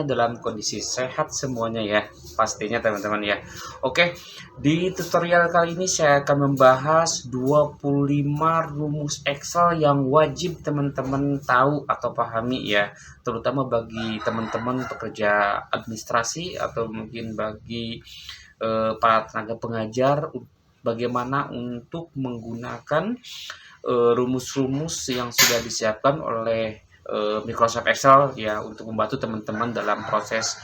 dalam kondisi sehat semuanya ya, pastinya teman-teman ya. Oke, di tutorial kali ini saya akan membahas 25 rumus Excel yang wajib teman-teman tahu atau pahami ya, terutama bagi teman-teman pekerja administrasi atau mungkin bagi para tenaga pengajar, bagaimana untuk menggunakan rumus-rumus yang sudah disiapkan oleh Microsoft Excel ya untuk membantu teman-teman dalam proses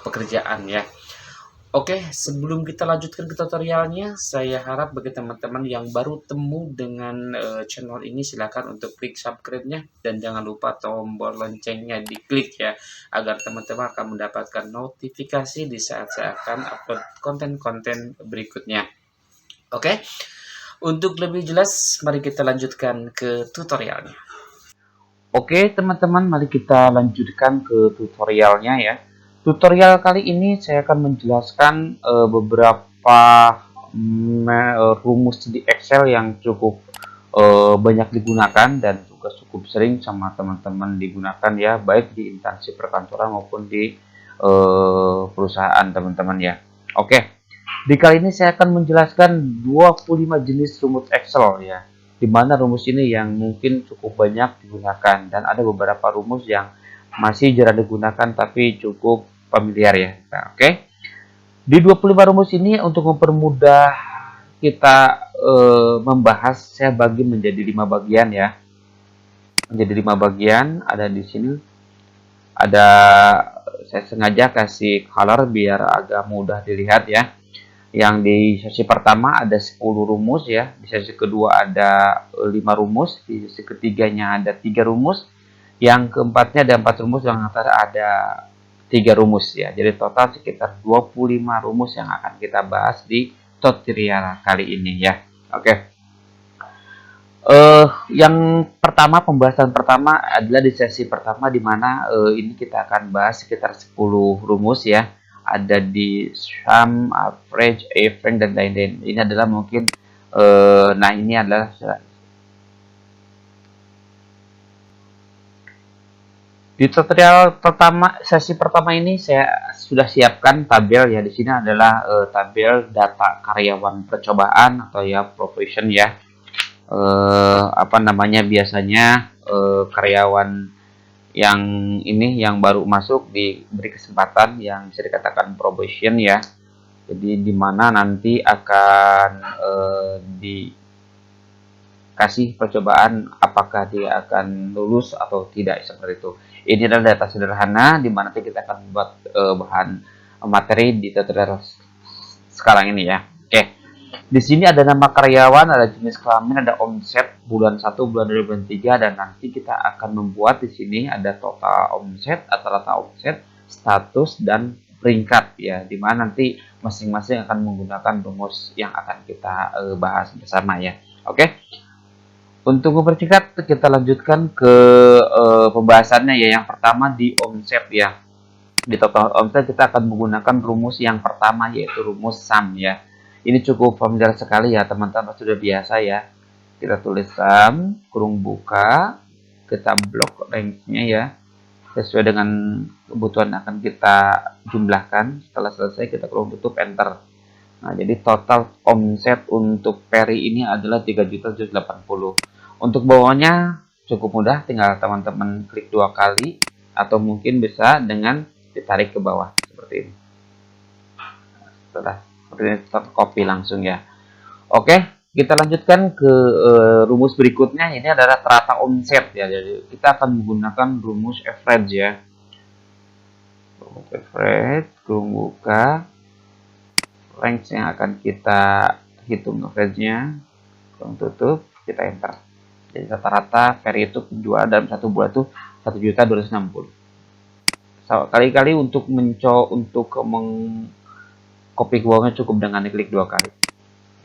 pekerjaan ya. Oke, sebelum kita lanjutkan ke tutorialnya, saya harap bagi teman-teman yang baru temu dengan channel ini silakan untuk klik subscribe-nya dan jangan lupa tombol loncengnya diklik ya agar teman-teman akan mendapatkan notifikasi di saat saya akan upload konten-konten berikutnya. Oke, untuk lebih jelas mari kita lanjutkan ke tutorialnya. Oke teman-teman, mari kita lanjutkan ke tutorialnya ya. Tutorial kali ini saya akan menjelaskan beberapa rumus di Excel yang cukup banyak digunakan dan juga cukup sering sama teman-teman digunakan ya, baik di instansi perkantoran maupun di perusahaan teman-teman ya. Oke, di kali ini saya akan menjelaskan 25 jenis rumus Excel ya, di mana rumus ini yang mungkin cukup banyak digunakan dan ada beberapa rumus yang masih jarang digunakan tapi cukup familiar ya. Nah, oke. Di 25 rumus ini untuk mempermudah kita membahas, saya bagi menjadi 5 bagian ya. Menjadi 5 bagian, ada di sini. Ada, saya sengaja kasih color biar agak mudah dilihat ya. Yang di sesi pertama ada 10 rumus ya, di sesi kedua ada 5 rumus, di sesi ketiganya ada 3 rumus, yang keempatnya ada 4 rumus, yang antara ada 3 rumus ya. Jadi total sekitar 25 rumus yang akan kita bahas di tutorial kali ini ya. Oke. Yang pertama, pembahasan pertama adalah di sesi pertama, di mana ini kita akan bahas sekitar 10 rumus ya. Ada di sum, average, average dan lain-lain. Ini adalah mungkin nah ini adalah di tutorial pertama, sesi pertama ini saya sudah siapkan tabel ya. Di sini adalah tabel data karyawan percobaan atau ya profession ya. Apa namanya, biasanya karyawan yang ini yang baru masuk diberi kesempatan yang bisa dikatakan probation ya. Jadi di mana nanti akan dikasih percobaan apakah dia akan lulus atau tidak seperti itu. Ini adalah data sederhana di mana nanti kita akan buat bahan materi di tutorial sekarang ini ya. Oke. Di sini ada nama karyawan, ada jenis kelamin, ada omset bulan 1, bulan 2, bulan 3, dan nanti kita akan membuat di sini ada total omset, rata-rata omset, status, dan peringkat ya, dimana nanti masing-masing akan menggunakan rumus yang akan kita bahas bersama ya. Oke. Untuk mempersingkat, kita lanjutkan ke pembahasannya ya. Yang pertama di omset ya. Di total omset kita akan menggunakan rumus yang pertama, yaitu rumus sum ya. Ini cukup familiar sekali ya teman-teman, sudah biasa ya. Kita tulis sum, kurung buka, kita blok range-nya ya. Sesuai dengan kebutuhan akan kita jumlahkan. Setelah selesai kita kurung tutup, enter. Nah, jadi total omset untuk peri ini adalah 3.780. Untuk bawahnya cukup mudah, tinggal teman-teman klik 2 kali atau mungkin bisa dengan ditarik ke bawah seperti ini. Setelah copy langsung ya. Oke, kita lanjutkan ke rumus berikutnya. Ini adalah rata omset ya. Jadi kita akan menggunakan rumus average ya. Rumus average, kurung buka, range yang akan kita hitung average-nya, kurung tutup, kita enter. Jadi rata-rata peri itu penjualan dalam satu bulan itu 1.260. So, kali-kali untuk copy ke bawahnya cukup dengan klik 2 kali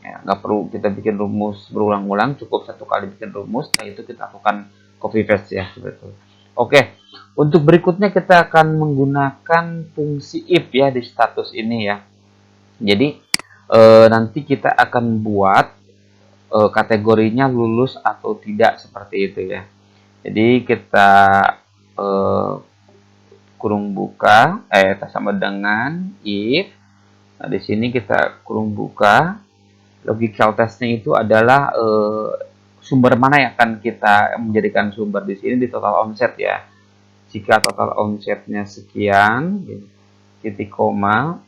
ya, nggak perlu kita bikin rumus berulang-ulang, cukup 1 kali bikin rumus, setelah itu kita lakukan copy paste ya seperti itu. Oke, untuk berikutnya kita akan menggunakan fungsi if ya di status ini ya. Jadi nanti kita akan buat kategorinya lulus atau tidak seperti itu ya. Jadi kita kurung buka sama dengan if. Nah, di sini kita kurung buka. Logical testnya itu adalah sumber mana yang akan kita menjadikan sumber di sini di total omset ya. Jika total omsetnya sekian, titik koma,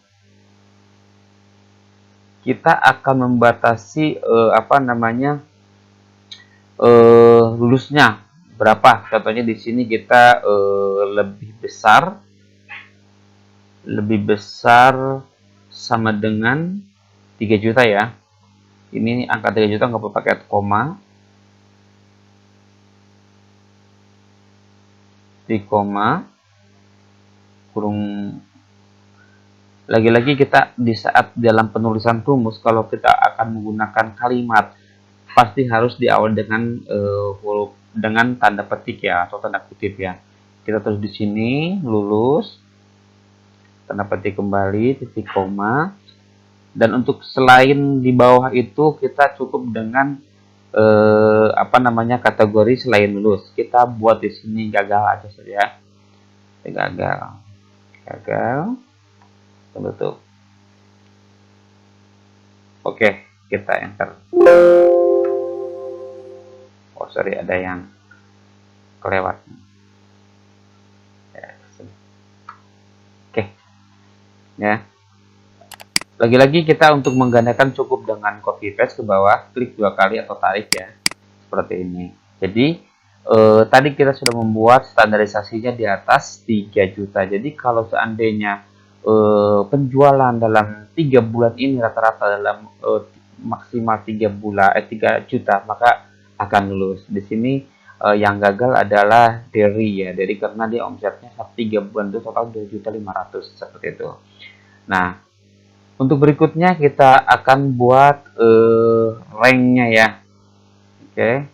kita akan membatasi lulusnya berapa. Contohnya di sini kita lebih besar sama dengan 3 juta ya. Ini angka 3 juta nggak perlu pakai koma. Di koma kurung. Lagi-lagi kita di saat dalam penulisan rumus, kalau kita akan menggunakan kalimat, pasti harus diawali dengan huruf dengan tanda petik ya, atau tanda kutip ya. Kita terus di sini lulus, tanda petik kembali, titik koma. Dan untuk selain di bawah itu kita cukup dengan kategori selain lulus. Kita buat di sini gagal aja saja. Gagal. Betul. Oke, kita enter. Oh sorry, ada yang kelewat. Oke, ya. Lagi-lagi kita untuk menggandakan cukup dengan copy paste ke bawah, klik 2 kali atau tarik ya, seperti ini. Jadi tadi kita sudah membuat standarisasinya di atas 3 juta. Jadi kalau seandainya penjualan dalam 3 bulan ini rata-rata dalam maksimal 3 juta, maka akan lulus. Di sini yang gagal adalah Derry ya. Derry karena dia omsetnya 3 bulan itu total 2.500.000 seperti itu. Nah, untuk berikutnya kita akan buat ranknya ya. Oke.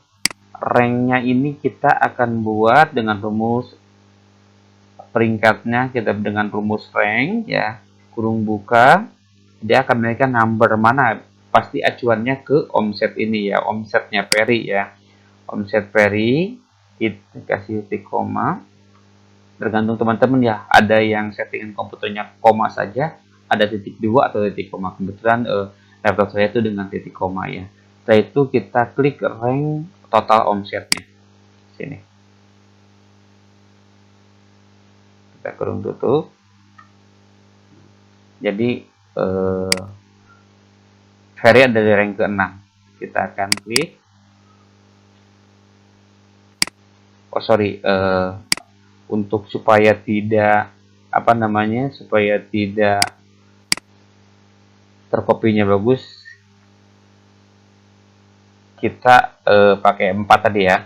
Ranknya ini kita akan buat dengan rumus peringkatnya, kita dengan rumus rank ya, kurung buka, dia akan memberikan number mana, pasti acuannya ke omset ini ya, omsetnya Ferry ya, omset Ferry, kita kasih titik koma, tergantung teman-teman ya, ada yang settingan komputernya koma saja, ada titik 2 atau titik koma, kebetulan laptop saya itu dengan titik koma ya. Setelah itu kita klik rank total omsetnya, sini. Kita kurung tutup. Jadi Ferry ada di rank ke-6. Kita akan klik. Oh sorry, untuk supaya tidak supaya tidak terkopinya bagus, kita pakai 4 tadi ya.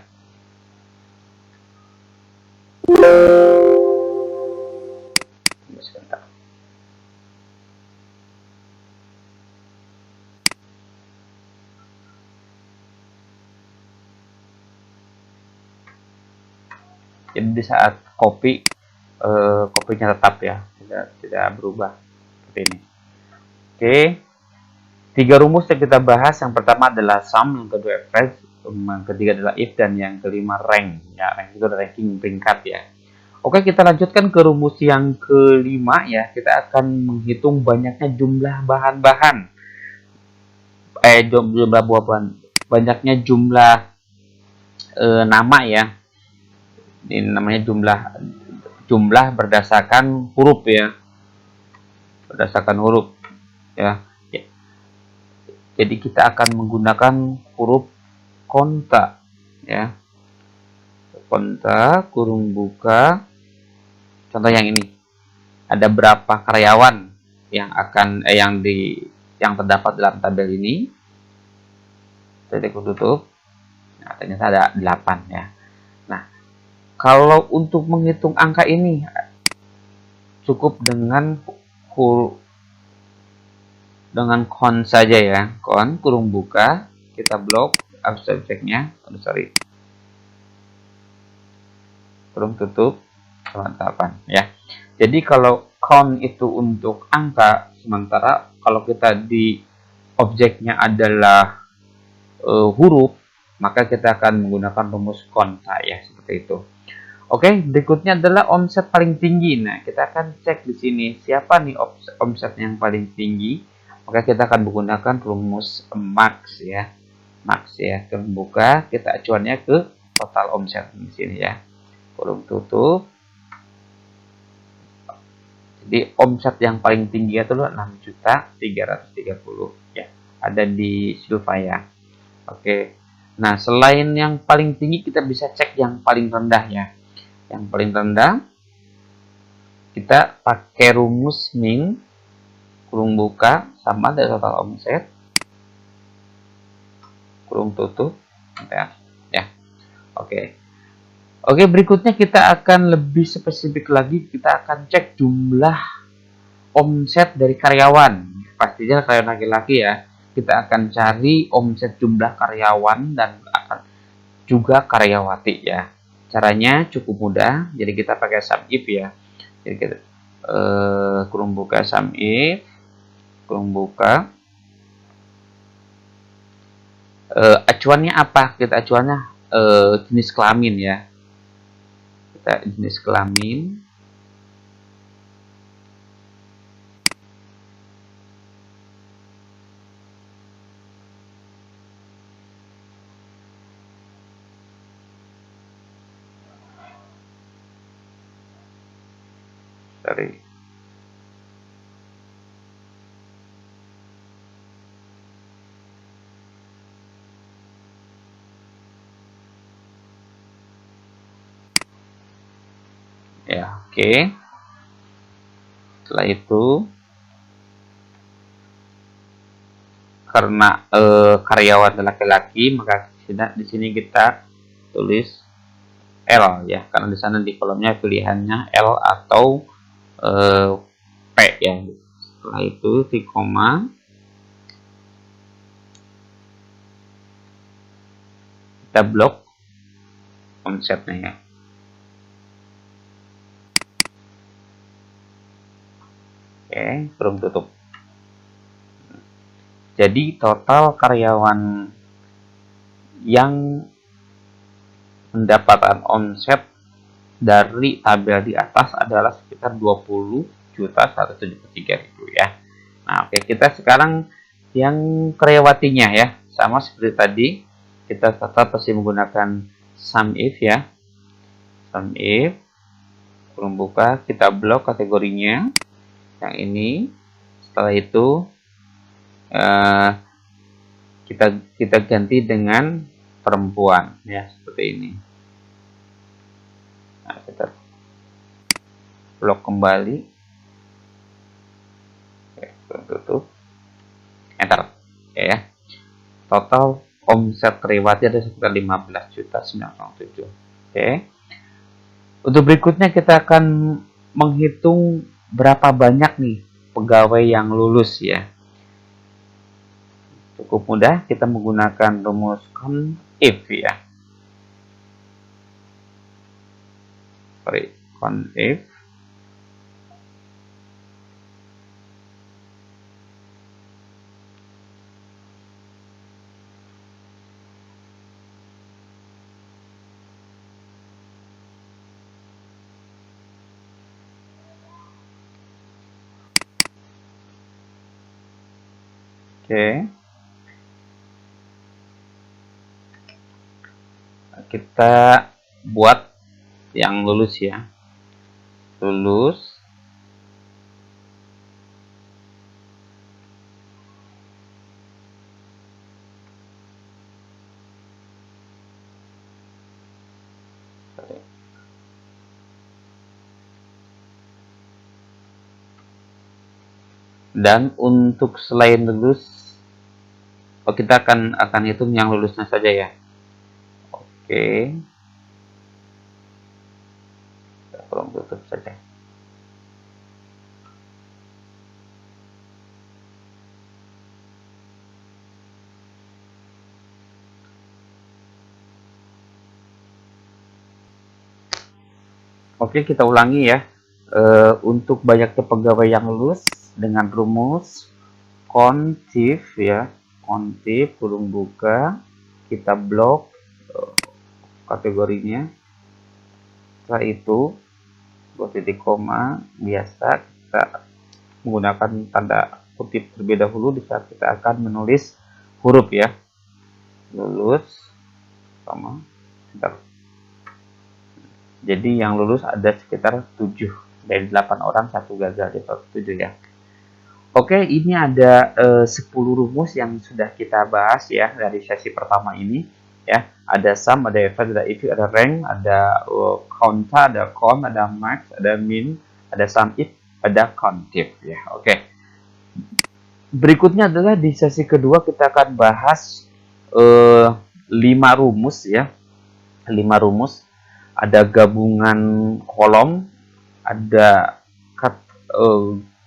Sebentar. Jadi di saat copy, kopinya tetap ya, tidak berubah seperti ini. Oke, 3 rumus yang kita bahas, yang pertama adalah sum, yang kedua average, yang ketiga adalah if, dan yang kelima rank. Ya, rank itu ranking peringkat ya. Oke, kita lanjutkan ke rumus yang kelima ya. Kita akan menghitung banyaknya jumlah bahan-bahan. Jumlah buah-buahan. Banyaknya jumlah nama ya. Ini namanya jumlah berdasarkan huruf ya. Berdasarkan huruf ya. Jadi kita akan menggunakan huruf konta ya. Konta kurung buka. Contoh yang ini, ada berapa karyawan yang akan yang terdapat dalam tabel ini. Titik tutup. Nah, ternyata ada 8 ya. Nah, kalau untuk menghitung angka ini cukup dengan kon saja ya. Kon kurung buka, kita blok subjeknya, kurung tutup. Teman-teman ya. Jadi kalau count itu untuk angka, sementara kalau kita di objeknya adalah huruf, maka kita akan menggunakan rumus konta ya, seperti itu. Oke, berikutnya adalah omset paling tinggi. Nah, kita akan cek di sini siapa nih omset yang paling tinggi. Maka kita akan menggunakan rumus max ya. Max ya. Kita buka, kita acuannya ke total omset di sini ya. Kurung tutup. Jadi omset yang paling tinggi itu adalah 6.330 ya. Ada di Silva ya. Oke. Nah, selain yang paling tinggi kita bisa cek yang paling rendah ya. Yang paling rendah kita pakai rumus min kurung buka sama dari total omset kurung tutup ya. Oke. Oke, berikutnya kita akan lebih spesifik lagi, kita akan cek jumlah omset dari karyawan. Pastinya karyawan laki-laki ya. Kita akan cari omset jumlah karyawan dan akan juga karyawati ya. Caranya cukup mudah, jadi kita pakai sum if ya. Jadi kita kurung buka sum if, kurung buka. Acuannya apa? Kita acuannya jenis kelamin ya. Kita jenis kelamin. Sorry. Ya, oke. Setelah itu karena karyawan laki-laki, maka di sini kita tulis L ya, karena di sana di kolomnya pilihannya L atau P ya. Setelah itu di koma kita blok omsetnya ya. Oke, kurung tutup. Jadi total karyawan yang mendapatkan omset dari tabel di atas adalah sekitar 20.173.000 ya. Nah, oke, kita sekarang yang karyawatinya ya. Sama seperti tadi, kita tetap masih menggunakan sum if ya. Sum if kurung buka, kita blok kategorinya yang ini. Setelah itu kita ganti dengan perempuan ya, seperti ini. Nah, kita blok kembali. Oke, tutup. Enter. Ya. Total omset karyawati ada sekitar 15.907. Oke. Untuk berikutnya kita akan menghitung berapa banyak nih pegawai yang lulus ya. Cukup mudah, kita menggunakan rumus CONIF ya. CONIF. Oke. Kita buat yang lulus ya. Lulus. Dan untuk selain lulus, kita akan hitung yang lulusnya saja ya. Oke. Tolong tutup saja. Oke, kita ulangi ya. Untuk banyaknya pegawai yang lulus dengan rumus CONTIF ya. CONTIF kurung buka, kita blok kategorinya. Setelah itu buat titik koma biasa kita menggunakan tanda kutip terlebih dahulu di saat kita akan menulis huruf ya. Lulus, koma, bentar. Jadi yang lulus ada sekitar 7 dari 8 orang, 1 gagal, jadi 7 ya. Oke, ini ada 10 rumus yang sudah kita bahas ya dari sesi pertama ini ya. Ada sum, ada average, ada if, ada rank, ada quanta, ada con, ada max, ada min, ada sum if, ada countif ya. Oke. Berikutnya adalah di sesi kedua kita akan bahas 5 rumus ya. 5 rumus. Ada gabungan kolom, ada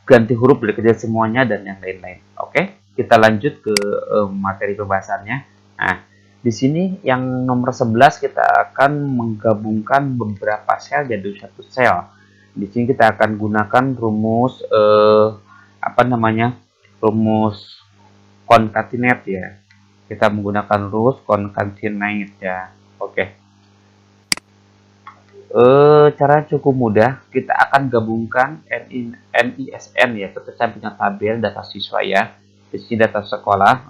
ganti huruf dari kerja semuanya dan yang lain-lain. Oke, kita lanjut ke materi pembahasannya. Nah, di sini yang nomor 11 kita akan menggabungkan beberapa sel jadi satu sel. Di sini kita akan gunakan rumus rumus concatenate ya. Kita menggunakan rumus concatenate ya. Oke. Cara cukup mudah, kita akan gabungkan NISN ya, serta sampingan tabel data siswa ya. Di sini data sekolah,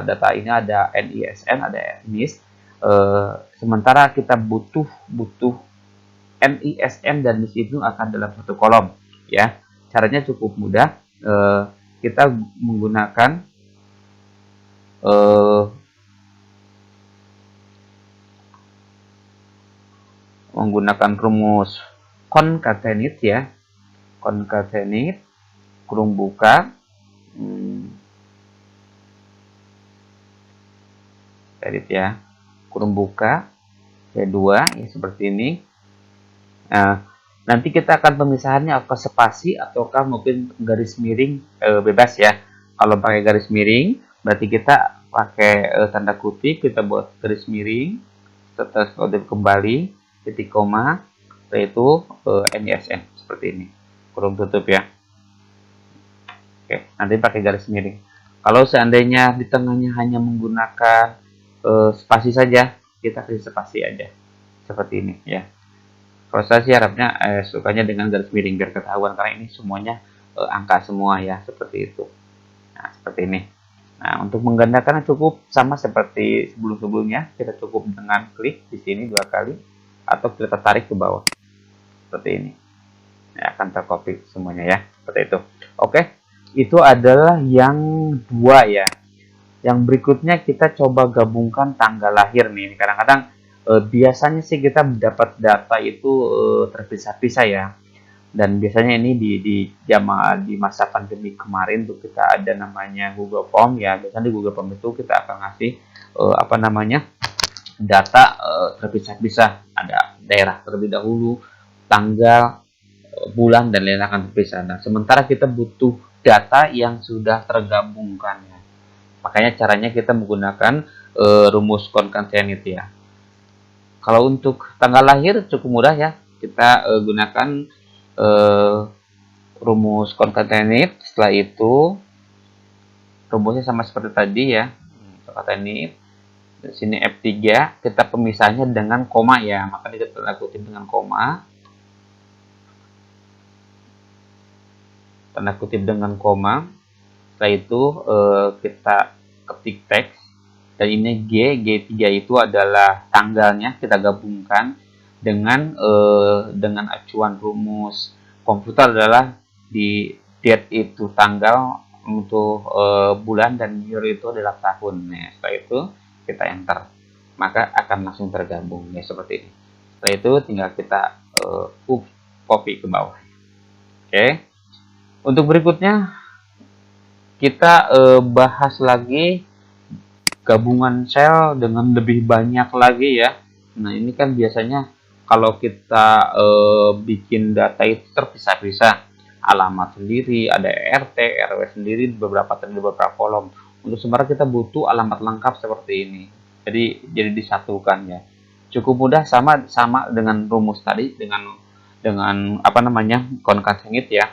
data ini ada NISN, ada NIS. Sementara kita butuh NISN dan NIS itu akan dalam satu kolom ya. Caranya cukup mudah, kita menggunakan rumus concatenate ya. Concatenate kurung buka edit ya, kurung buka C2 ya, seperti ini. Nah, nanti kita akan pemisahannya apakah spasi ataukah mungkin garis miring, bebas ya. Kalau pakai garis miring berarti kita pakai tanda kutip, kita buat garis miring, setelah kode kembali titik koma, yaitu NISN seperti ini, kurung tutup ya. Oke, nanti pakai garis miring. Kalau seandainya di tengahnya hanya menggunakan spasi saja, kita kasih spasi aja seperti ini ya. Kalau saya sih harapnya sukanya dengan garis miring biar ketahuan, karena ini semuanya angka semua ya, seperti itu. Nah, seperti ini. Nah, untuk menggandakan cukup sama seperti sebelum-sebelumnya, kita cukup dengan klik di sini 2 kali atau kita tarik ke bawah seperti ini. Ya, akan tercopy semuanya ya, seperti itu. Oke, itu adalah yang 2 ya. Yang berikutnya kita coba gabungkan tanggal lahir nih. Kadang-kadang biasanya sih kita dapat data itu terpisah-pisah ya. Dan biasanya ini di masa pandemi kemarin tuh kita ada namanya Google Form ya. Biasanya di Google Form itu kita akan ngasih data terpisah-pisah. Ada daerah terlebih dahulu, tanggal, bulan, dan lain akan terpisah. Nah, sementara kita butuh data yang sudah tergabungkan ya. Makanya caranya kita menggunakan rumus concatenate ya. Kalau untuk tanggal lahir cukup mudah ya. Kita gunakan rumus concatenate. Setelah itu rumusnya sama seperti tadi ya. Concatenate. Di sini F3, kita pemisahnya dengan koma ya. Maka kita tanda kutip dengan koma. Tanda kutip dengan koma. Setelah itu kita ketik teks, dan ini G3 itu adalah tanggalnya, kita gabungkan dengan acuan rumus komputer adalah di date itu tanggal, untuk bulan, dan year itu adalah tahun. Nah, setelah itu kita enter, maka akan langsung tergabung ya, seperti ini. Setelah itu tinggal kita copy ke bawah. Oke. Untuk berikutnya kita bahas lagi gabungan sel dengan lebih banyak lagi ya. Nah, ini kan biasanya kalau kita bikin data itu terpisah-pisah, alamat sendiri, ada RT, RW sendiri, beberapa kolom. Untuk sementara kita butuh alamat lengkap seperti ini. Jadi disatukan ya. Cukup mudah, sama dengan rumus tadi, dengan concatenate ya.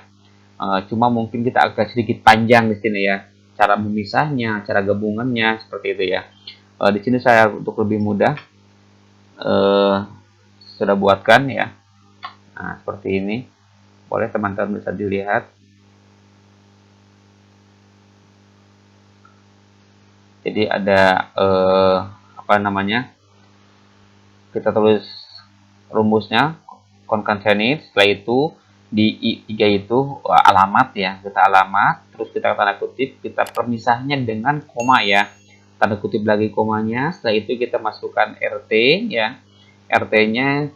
Cuma mungkin kita agak sedikit panjang di sini ya, cara memisahnya, cara gabungannya seperti itu ya. Di sini saya untuk lebih mudah sudah buatkan ya. Nah, seperti ini. Boleh teman-teman bisa dilihat. Jadi ada apa namanya? Kita tulis rumusnya concatenate. Setelah itu di I3 itu alamat ya, kita alamat, terus kita tanda kutip, kita permisahnya dengan koma ya. Tanda kutip lagi komanya. Setelah itu kita masukkan RT ya. RT-nya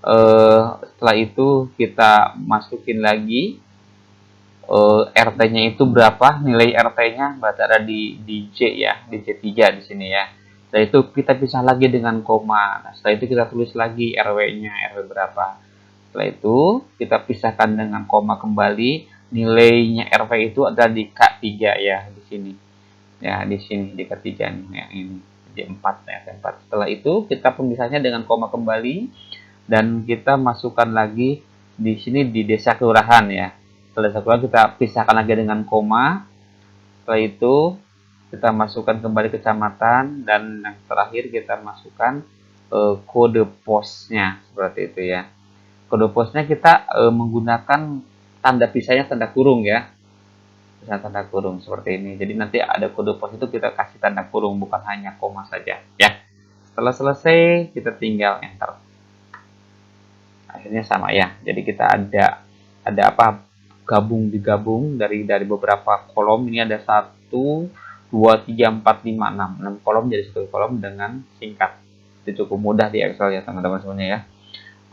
setelah itu kita masukin lagi RT-nya itu berapa, nilai RT-nya berarti ada di J ya, di J3 di sini ya. Setelah itu kita pisah lagi dengan koma. Nah, setelah itu kita tulis lagi RW-nya, RW berapa. Setelah itu kita pisahkan dengan koma kembali, nilainya RW itu ada di K3 ya, di sini. Ya, di sini di K3 nih, yang ini J4 ya, K4. Setelah itu kita pemisahnya dengan koma kembali dan kita masukkan lagi di sini di desa kelurahan ya. Setelah desa kelurahan kita pisahkan lagi dengan koma. Setelah itu kita masukkan kembali kecamatan dan yang terakhir kita masukkan kode posnya seperti itu ya. Kode posnya kita menggunakan tanda pisahnya tanda kurung ya. Tanda kurung seperti ini. Jadi nanti ada kode pos itu kita kasih tanda kurung, bukan hanya koma saja ya. Setelah selesai kita tinggal enter. Akhirnya sama ya. Jadi kita ada apa? Digabung dari beberapa kolom. Ini ada 1 2 3 4 5 6 kolom jadi satu kolom dengan singkat. Itu cukup mudah di Excel ya teman-teman semuanya ya.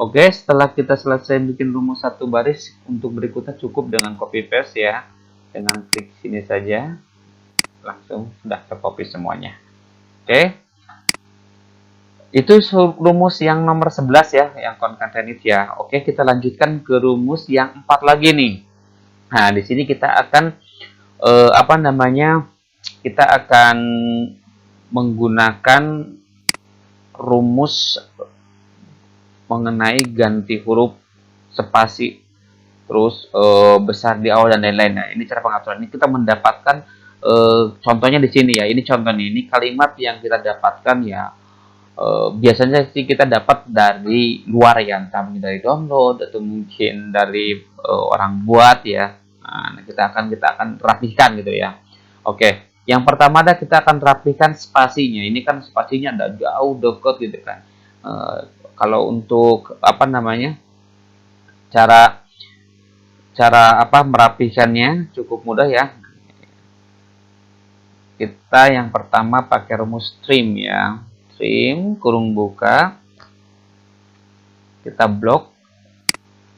Oke, setelah kita selesai bikin rumus satu baris, untuk berikutnya cukup dengan copy paste ya. Dengan klik sini saja langsung sudah tercopy semuanya. Oke. Itu rumus yang nomor 11 ya, yang concatenate ya. Oke, kita lanjutkan ke rumus yang 4 lagi nih. Nah, di sini kita akan apa namanya? Kita akan menggunakan rumus mengenai ganti huruf, spasi, terus besar di awal dan lain-lain. Nah, ini cara pengaturan. Ini kita mendapatkan contohnya di sini ya. Ini contoh nih. Ini kalimat yang kita dapatkan ya. Biasanya sih kita dapat dari luar ya, entah mungkin dari download atau mungkin dari orang buat ya. Nah, kita akan rapihkan gitu ya. Oke. Yang pertama ada kita akan rapihkan spasinya. Ini kan spasinya ada jauh dekat gitu kan. Kalau untuk apa namanya cara apa merapihkannya cukup mudah ya. Kita yang pertama pakai rumus trim ya. Trim kurung buka. Kita blok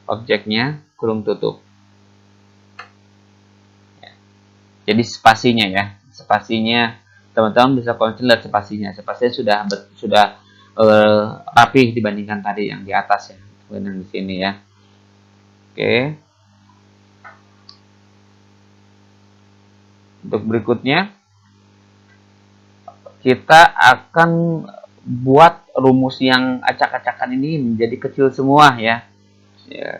objeknya kurung tutup. Jadi spasinya ya. Spasinya teman-teman bisa konsisten lihat spasinya. Spasinya sudah rapih dibandingkan tadi yang di atas ya. Kemudian di sini ya. Oke. Untuk berikutnya kita akan buat rumus yang acak-acakan ini menjadi kecil semua ya.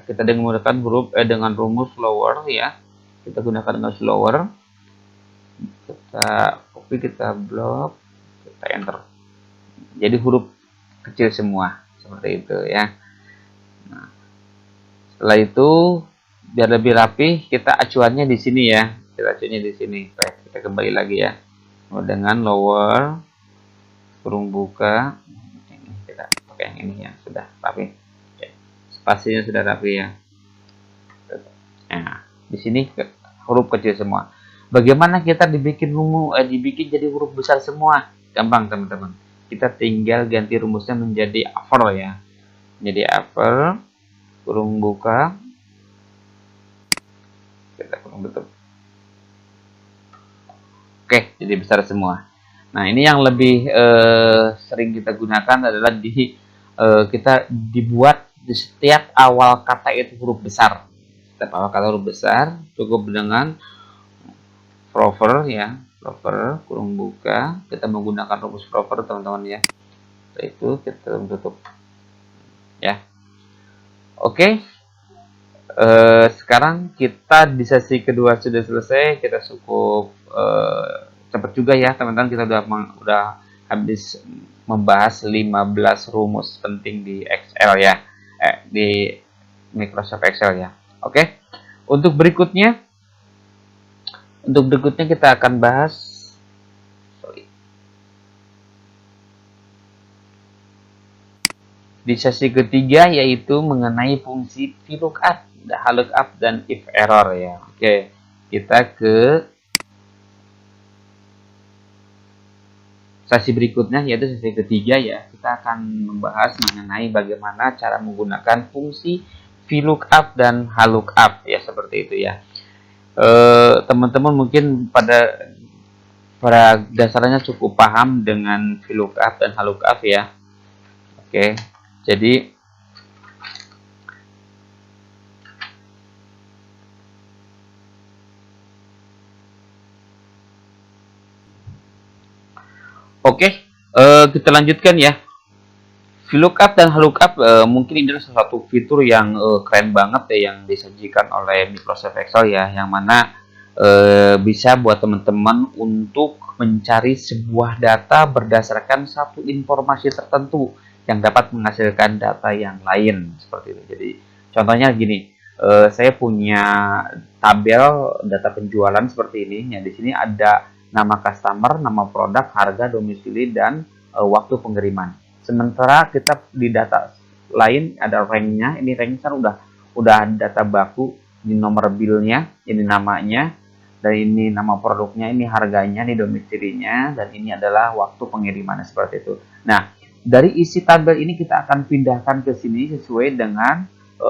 Kita dengan menggunakan dengan rumus lower ya. Kita gunakan dengan lower. Kita copy, kita blok, kita enter. Jadi huruf kecil semua seperti itu ya. Nah, setelah itu biar lebih rapi kita acuannya di sini ya. Kita acuannya di sini. Baik, kita kembali lagi ya. Dengan lower kurung buka. Ini kita pakai yang ini ya, sudah rapi. Oke. Spasinya sudah rapi ya. Nah, di sini huruf kecil semua. Bagaimana kita dibikin jadi huruf besar semua? Gampang teman-teman. Kita tinggal ganti rumusnya menjadi upper ya. Jadi upper kurung buka. Kita kurung tutup. Oke, jadi besar semua. Nah, ini yang lebih sering kita gunakan adalah kita dibuat di setiap awal kata itu huruf besar. Setiap awal kata huruf besar cukup dengan proper ya, proper kurung buka. Kita menggunakan rumus proper teman-teman ya. Setelah itu kita tutup ya. Oke. Sekarang kita di sesi kedua sudah selesai. Kita cukup cepat juga ya teman-teman. Kita udah habis membahas 15 rumus penting di Excel ya, di Microsoft Excel ya. Oke, untuk berikutnya kita akan bahas di sesi ketiga, yaitu mengenai fungsi VLOOKUP, HLOOKUP, dan if error ya. Oke, kita ke sesi berikutnya, yaitu sesi ketiga ya. Kita akan membahas mengenai bagaimana cara menggunakan fungsi VLOOKUP dan HLOOKUP ya, seperti itu ya. Teman-teman mungkin pada dasarnya cukup paham dengan VLOOKUP dan HLOOKUP ya. Oke, jadi kita lanjutkan ya. VLOOKUP dan HLOOKUP mungkin ini adalah satu fitur yang keren banget ya, yang disajikan oleh Microsoft Excel ya, yang mana bisa buat teman-teman untuk mencari sebuah data berdasarkan satu informasi tertentu yang dapat menghasilkan data yang lain, seperti itu. Jadi contohnya gini, saya punya tabel data penjualan seperti ini. Ya, di sini ada nama customer, nama produk, harga, domisili, dan waktu pengiriman. Sementara kita di data lain ada ranknya. Ini ranknya kan udah data baku, ini nomor billnya, ini namanya, dan ini nama produknya, ini harganya, ini domisilinya, dan ini adalah waktu pengirimannya, seperti itu. Nah, dari isi tabel ini kita akan pindahkan ke sini sesuai dengan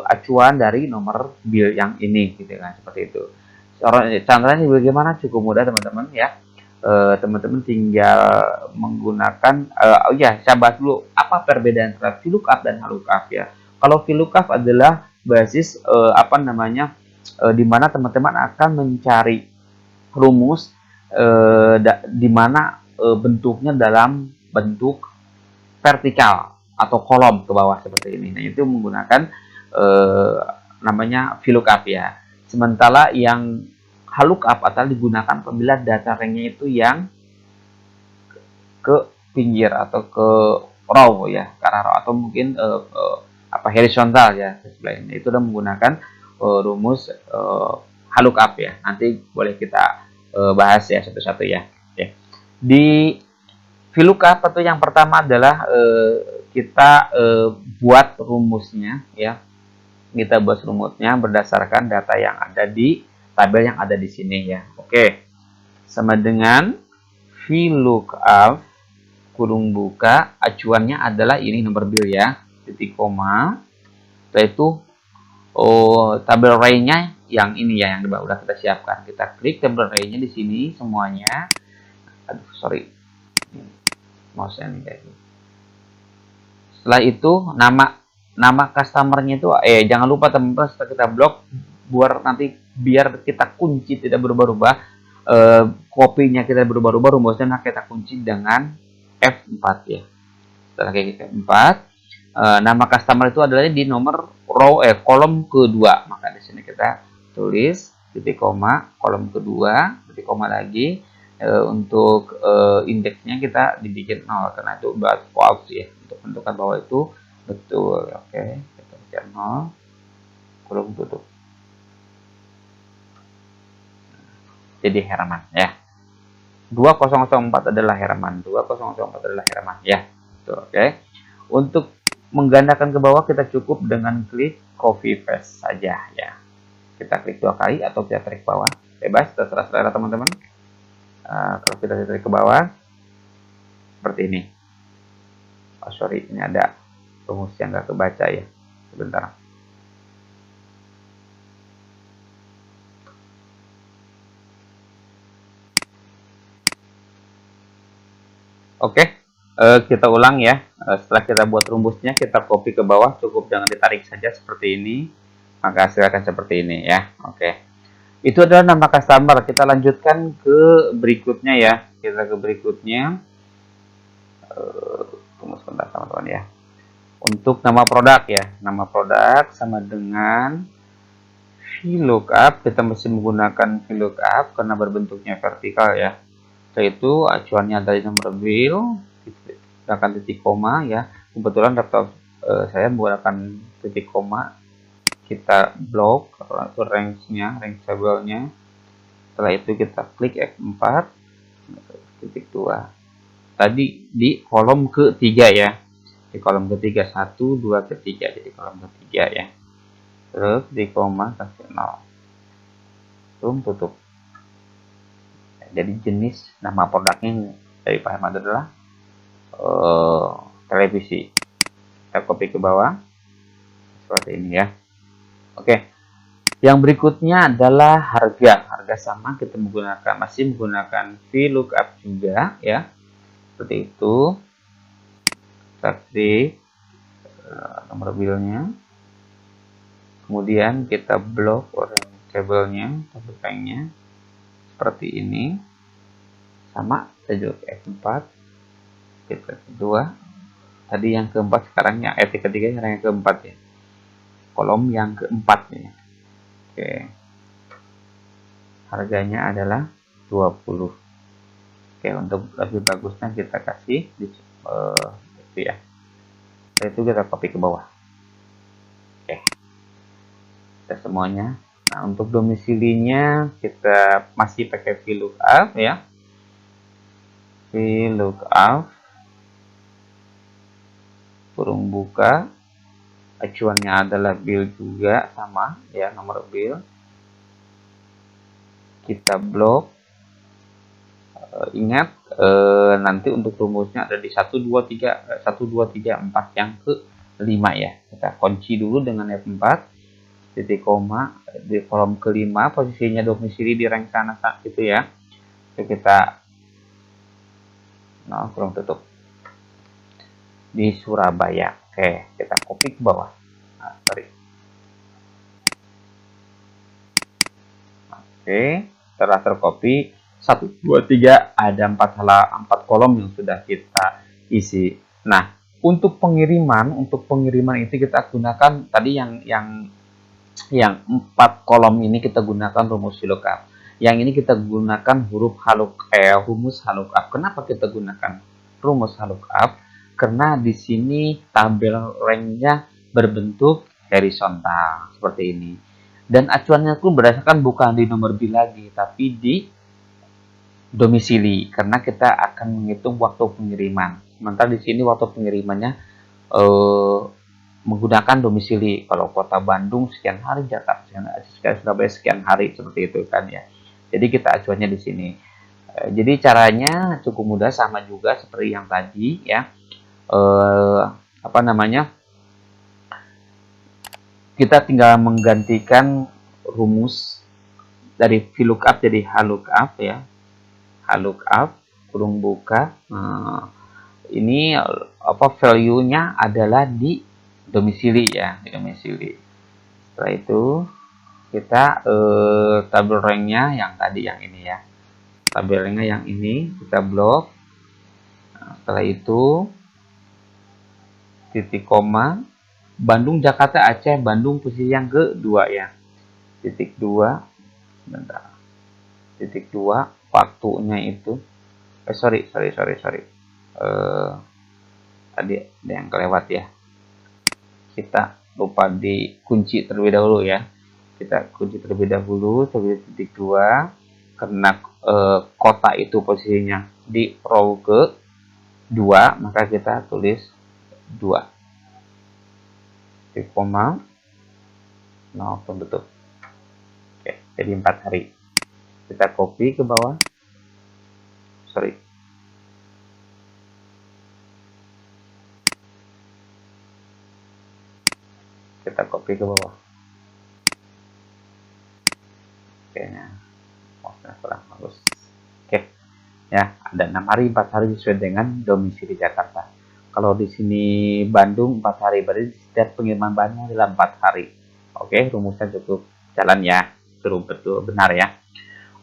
acuan dari nomor bill yang ini, gitu kan, seperti itu. Caranya bagaimana? Cukup mudah teman-teman ya. Teman-teman tinggal menggunakan saya bahas dulu apa perbedaan antara VLOOKUP dan HLOOKUP ya. Kalau VLOOKUP adalah basis di mana teman-teman akan mencari rumus di mana bentuknya dalam bentuk vertikal atau kolom ke bawah seperti ini. Nah, itu menggunakan namanya VLOOKUP ya. Sementara yang HLOOKUP adalah digunakan apabila data ranknya itu yang ke pinggir atau ke row ya, ke arah row, atau mungkin horizontal ya. Itu udah menggunakan rumus HLOOKUP ya. Nanti boleh kita bahas ya satu-satu ya. Oke. Di VLOOKUP itu yang pertama adalah kita buat rumusnya ya. Kita buat rumusnya berdasarkan data yang ada di tabel yang ada di sini ya. Oke. Sama dengan VLOOKUP kurung buka, acuannya adalah ini nomor bill ya, titik koma. Setelah itu tabel array-nya yang ini ya, yang udah kita siapkan. Kita klik tabel array-nya di sini semuanya. Aduh, sorry. Mouse-nya nih kayak gitu. Setelah itu nama customer-nya itu jangan lupa teman-teman, setelah kita blok nanti biar kita kunci tidak berubah-ubah, kopinya kita berubah-ubah, rumusnya kita kunci dengan F4 ya. Setelah kayak F4, nama customer itu adalah di nomor kolom kedua. Maka di sini kita tulis titik koma, kolom kedua, titik koma lagi. Untuk indeksnya kita dibikin 0 karena itu buat false ya, untuk menentukan bahwa itu betul. Oke, kita bikin 0, kolom tutup. Jadi Herman ya. 2004 adalah Herman, 2004 adalah Herman ya. Tuh, oke. Untuk menggandakan ke bawah kita cukup dengan klik copy paste saja ya. Kita klik 2 kali atau kita tarik ke bawah. Bebas, terserah selera teman-teman. Kalau kita tarik ke bawah seperti ini. Oh sorry, ini ada rumus yang nggak kebaca ya. Sebentar. Oke, kita ulang ya. Setelah kita buat rumusnya, kita copy ke bawah, cukup jangan ditarik saja seperti ini. Maka hasilnya akan seperti ini ya. Oke. Itu adalah nama customer. Kita lanjutkan ke berikutnya ya. Kita ke berikutnya. Tunggu sebentar teman-teman ya. Untuk nama produk ya. Nama produk sama dengan VLOOKUP. Kita mesti menggunakan VLOOKUP karena berbentuknya vertikal ya. Setelah itu acuannya dari nomor bill, menggunakan titik koma ya. Kebetulan laptop saya menggunakan titik koma. Kita blok atau range-nya, range table-nya. Setelah itu kita klik F4 titik 2. Tadi di kolom ketiga ya. Di kolom ketiga 1 2 ketiga, jadi kolom ketiga ya. Terus di koma kasih 0. Tutup. Jadi jenis nama produknya dari Pak Ahmad adalah televisi. Kita copy ke bawah seperti ini ya. Oke, yang berikutnya adalah harga. Harga sama, kita masih menggunakan VLOOKUP juga ya, seperti itu. Kita klik nomor bilnya, kemudian kita blok tabelnya, table banknya seperti ini. Sama, kita juga F4, kita kedua, tadi yang keempat, sekarang yang ketiga, sekarang yang keempat ya, kolom yang keempat ya. Oke, harganya adalah 20. Oke, untuk lebih bagusnya kita kasih di itu ya. Setelah itu kita copy ke bawah. Oke, kita semuanya. Nah, untuk domisilinya kita masih pakai VLOOKUP ya. VLOOKUP kurung buka, acuannya adalah bill juga, sama ya, nomor bill. Kita blok. Ingat nanti untuk rumusnya ada di 1 2 3 4 yang ke-5 ya. Kita kunci dulu dengan F4 titik koma di kolom kelima, posisinya domisili di rank sana itu ya. Jadi kita kurung tutup di Surabaya. Oke, kita copy ke bawah. Oke, setelah tercopy 1 2 3 ada 4 kolom yang sudah kita isi. Nah, untuk pengiriman itu kita gunakan tadi yang 4 kolom ini kita gunakan rumus VLOOKUP. Yang ini kita gunakan rumus VLOOKUP. Kenapa kita gunakan rumus VLOOKUP? Karena di sini tabel rank-nya berbentuk horizontal seperti ini. Dan acuannya pun berdasarkan bukan di nomor bill lagi, tapi di domisili, karena kita akan menghitung waktu pengiriman. Sementara di sini waktu pengirimannya menggunakan domisili. Kalau kota Bandung sekian hari, Jakarta sekian, Surabaya sekian hari, seperti itu kan ya. Jadi kita acuannya di sini. Jadi caranya cukup mudah, sama juga seperti yang tadi ya. Kita tinggal menggantikan rumus dari VLOOKUP jadi HLOOKUP ya. HLOOKUP kurung buka. Ini value-nya adalah di domisili ya, di domisili. Setelah itu kita tabel rank-nya yang tadi, yang ini ya. Tabel rank-nya yang ini kita blok. Nah, setelah itu titik koma, Bandung, Jakarta, Aceh, Bandung posisi yang kedua ya. Titik 2, bentar. Titik 2, waktunya itu sorry. Tadi ada yang kelewat ya. Kita lupa dikunci terlebih dahulu ya. Kita kunci terlebih dahulu titik 2, karena kota itu posisinya di row ke 2, maka kita tulis 2. Titik koma, tutup. Oke, jadi 4 hari. Kita copy ke bawah. Kita copy ke bawah. Kayaknya kurang bagus. Oke. Ya, ada 6 hari, 4 hari sesuai dengan domisili Jakarta. Kalau di sini Bandung 4 hari, berarti setiap pengiriman bahannya adalah 4 hari. Oke, rumusnya cukup jalan ya. Betul benar ya.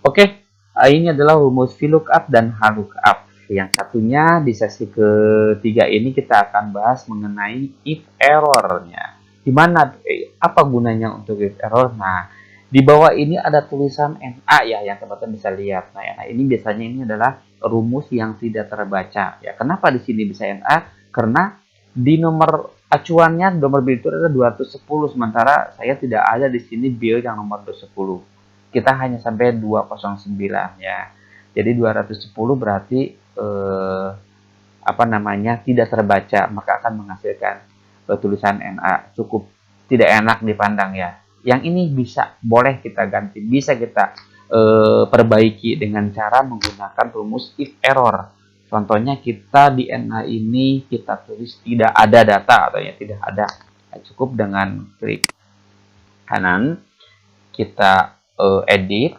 Oke, ini adalah rumus VLOOKUP dan HLOOKUP. Yang satunya di sesi ketiga ini kita akan bahas mengenai if error-nya. Dimana apa gunanya untuk if error? Nah, di bawah ini ada tulisan NA ya, yang teman-teman bisa lihat. Nah, ini biasanya ini adalah rumus yang tidak terbaca. Ya, kenapa di sini bisa NA? Karena di nomor acuannya nomor bill itu adalah 210, sementara saya tidak ada di sini bill yang nomor 210. Kita hanya sampai 209 ya. Jadi 210 berarti apa namanya tidak terbaca, maka akan menghasilkan tulisan NA. Cukup tidak enak dipandang ya. Yang ini bisa boleh kita ganti, bisa kita perbaiki dengan cara menggunakan rumus if error. Contohnya kita di NA ini kita tulis tidak ada data atau ya tidak ada. Cukup dengan klik kanan kita edit.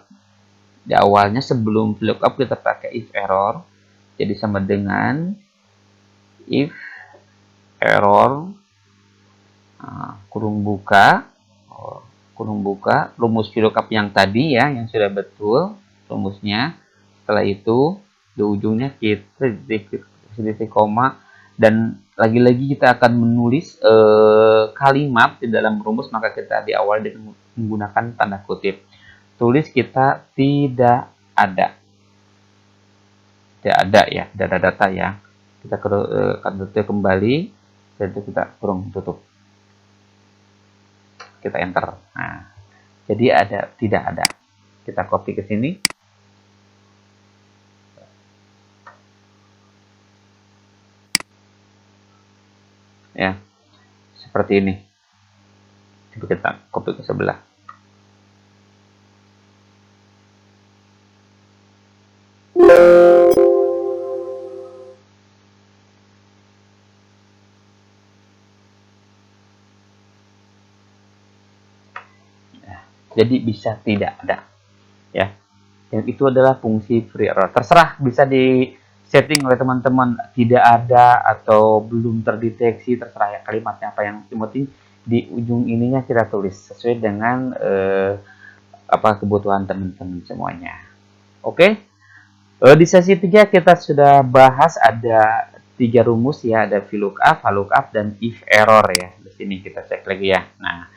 Di awalnya sebelum VLOOKUP kita pakai if error. Jadi sama dengan if error kurung buka rumus VLOOKUP yang tadi ya, yang sudah betul rumusnya. Setelah itu di ujungnya kita titik koma, dan lagi-lagi kita akan menulis kalimat di dalam rumus, maka kita di awal dengan menggunakan tanda kutip. Tulis kita tidak ada ya, tidak ada data ya. Kita akan tutup kembali, dan itu kita kurung tutup, kita enter. Nah, jadi ada tidak ada. Kita copy ke sini. Ya, seperti ini. Coba kita copy ke sebelah. Jadi bisa tidak ada ya. Yang itu adalah fungsi free error. Terserah, bisa di setting oleh teman-teman tidak ada atau belum terdeteksi, terserah ya kalimatnya apa. Yang penting di ujung ininya kita tulis sesuai dengan apa kebutuhan teman-teman semuanya. Oke. Di sesi 3 kita sudah bahas ada 3 rumus ya, ada VLOOKUP, HLOOKUP, dan if error ya. Di sini kita cek lagi ya. Nah,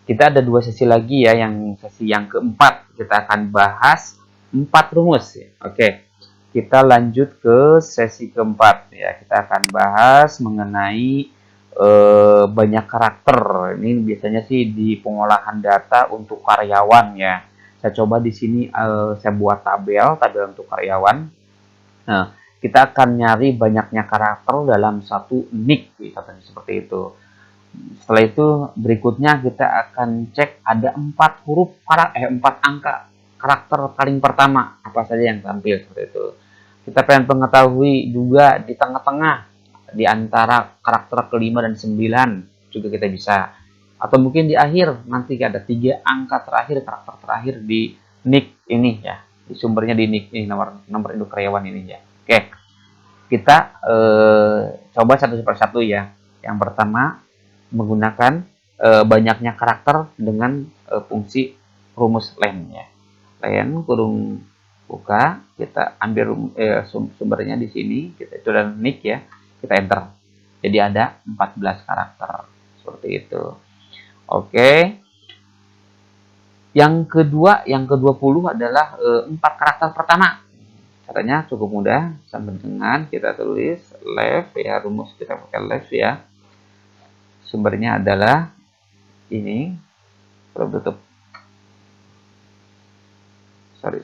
kita ada 2 sesi lagi ya, yang sesi yang keempat kita akan bahas 4 rumus ya. Oke. Kita lanjut ke sesi keempat ya. Kita akan bahas mengenai banyak karakter. Ini biasanya sih di pengolahan data untuk karyawan ya. Saya coba di sini saya buat tabel untuk karyawan. Nah, kita akan nyari banyaknya karakter dalam satu nick, katanya seperti itu. Setelah itu berikutnya kita akan cek ada 4 angka karakter paling pertama apa saja yang tampil seperti itu. Kita pengen mengetahui juga di tengah-tengah di antara karakter kelima dan 9 juga kita bisa. Atau mungkin di akhir nanti ada 3 angka terakhir, karakter terakhir di nick ini ya. Di sumbernya di nick ini, nomor induk karyawan ini ya. Oke. Kita coba satu persatu ya. Yang pertama menggunakan banyaknya karakter dengan fungsi rumus len ya. Len kurung buka, kita ambil sumbernya di sini, kita itu dan nick ya, kita enter. Jadi ada 14 karakter seperti itu. Oke. Yang kedua, yang ke-20 adalah 4 karakter pertama. Caranya cukup mudah, sama dengan kita tulis left ya, rumus kita pakai left ya. Sumbernya adalah ini. Belum tutup. Sorry.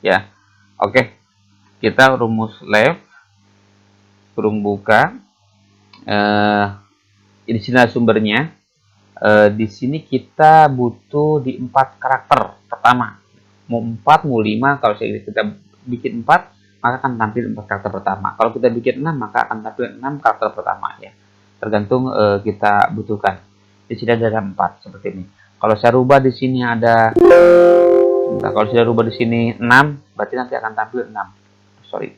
Ya, oke. Kita rumus left kurung buka. Di sini sumbernya. Di sini kita butuh di 4 karakter pertama. Mau 4, mau 5. Kalau kita bikin 4, maka akan tampil 4 karakter pertama. Kalau kita bikin 6, maka akan tampil 6 karakter pertama ya. Tergantung kita butuhkan. Di sini ada 4 seperti ini. Kalau saya rubah di sini ada, kalau saya rubah di sini 6, berarti nanti akan tampil 6. Sorry.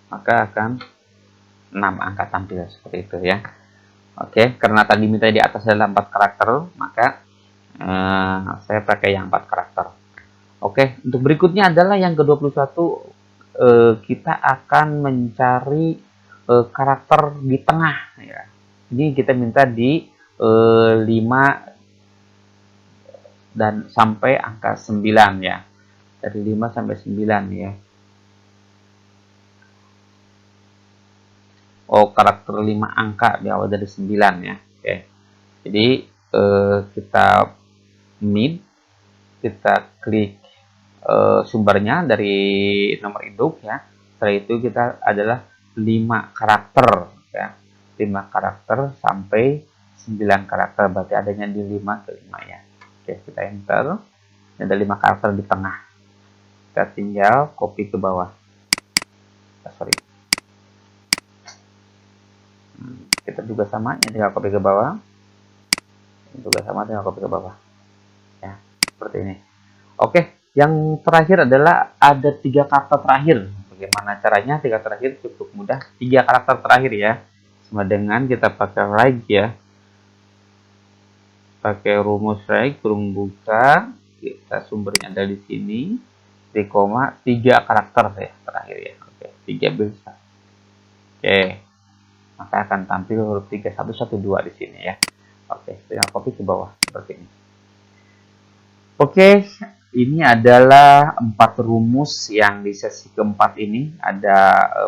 maka akan 6 angka tampil seperti itu ya. Oke, karena tadi minta di atas adalah 4 karakter, maka saya pakai yang 4 karakter. Oke, untuk berikutnya adalah yang ke-21, kita akan mencari karakter di tengah ya. Ini kita minta di 5 dan sampai angka 9 ya. Dari 5 sampai 9 ya. Oh, karakter 5 angka di awal dari 9 ya. Oke. Jadi kita mid, kita klik sumbernya dari nomor induk ya. Setelah itu kita adalah 5 karakter ya. 5 karakter sampai 9 karakter, berarti adanya di 5 ke 5 ya. Oke, kita enter. Ini ada 5 karakter di tengah. Kita tinggal copy ke bawah. Sorry. Kita juga sama, ini tinggal copy ke bawah. Ini juga sama, tinggal copy ke bawah. Ya, seperti ini. Oke, yang terakhir adalah ada 3 karakter terakhir. Bagaimana caranya? 3 terakhir cukup mudah. 3 karakter terakhir ya. Sama dengan kita pakai right ya. Pakai rumus right, kurung buka. Kita sumbernya ada di sini. 3 karakter ya terakhir ya. Oke, 3 bisa. Oke. Maka akan tampil huruf 3112 di sini ya. Oke, tinggal copy ke bawah seperti ini. Oke, ini adalah 4 rumus yang di sesi keempat ini. Ada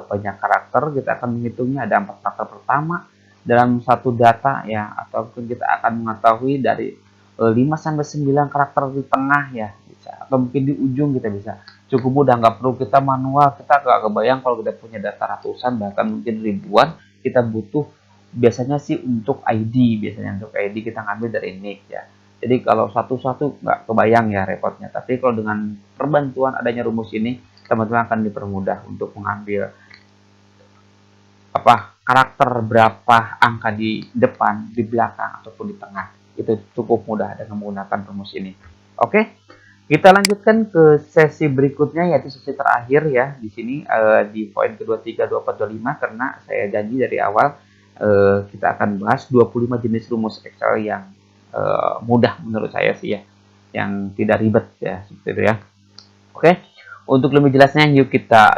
banyak karakter, kita akan menghitungnya ada 4 karakter pertama dalam satu data ya, ataupun kita akan mengetahui dari 5 sampai 9 karakter di tengah ya, bisa. Atau mungkin di ujung kita bisa. Cukup mudah, nggak perlu kita manual, kita nggak kebayang kalau kita punya data ratusan bahkan mungkin ribuan, kita butuh biasanya sih untuk ID, biasanya untuk ID kita ngambil dari nick ya. Jadi kalau satu-satu nggak kebayang ya repotnya. Tapi kalau dengan perbantuan adanya rumus ini, teman-teman akan dipermudah untuk mengambil karakter berapa angka di depan, di belakang ataupun di tengah. Itu cukup mudah dengan menggunakan rumus ini. Oke, kita lanjutkan ke sesi berikutnya, yaitu sesi terakhir ya. Di sini di poin ke-23, 24, 25, karena saya janji dari awal kita akan bahas 25 jenis rumus Excel yang mudah menurut saya sih ya, yang tidak ribet ya, seperti itu ya. Oke, untuk lebih jelasnya yuk kita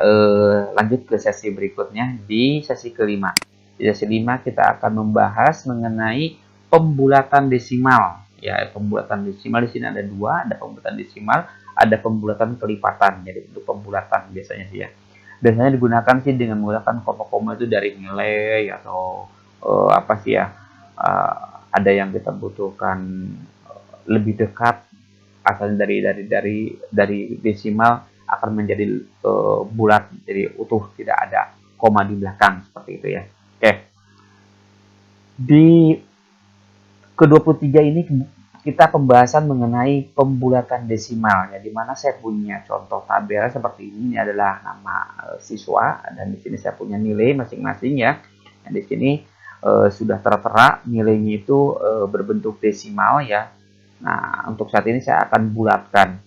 lanjut ke sesi berikutnya di sesi kelima. Di sesi 5 kita akan membahas mengenai pembulatan desimal ya. Pembulatan desimal di sini ada 2, ada pembulatan desimal, ada pembulatan kelipatan. Jadi untuk pembulatan biasanya sih ya. Biasanya digunakan sih dengan menggunakan koma-koma itu dari nilai atau apa sih ya, ada yang kita butuhkan lebih dekat asalnya dari desimal akan menjadi bulat, jadi utuh, tidak ada koma di belakang seperti itu ya. Oke. Di ke-23 ini kita pembahasan mengenai pembulatan desimal ya, di mana saya punya contoh tabel seperti ini. Ini adalah nama siswa dan di sini saya punya nilai masing-masing ya. Dan di sini sudah tertera nilainya itu berbentuk desimal ya. Nah, untuk saat ini saya akan bulatkan.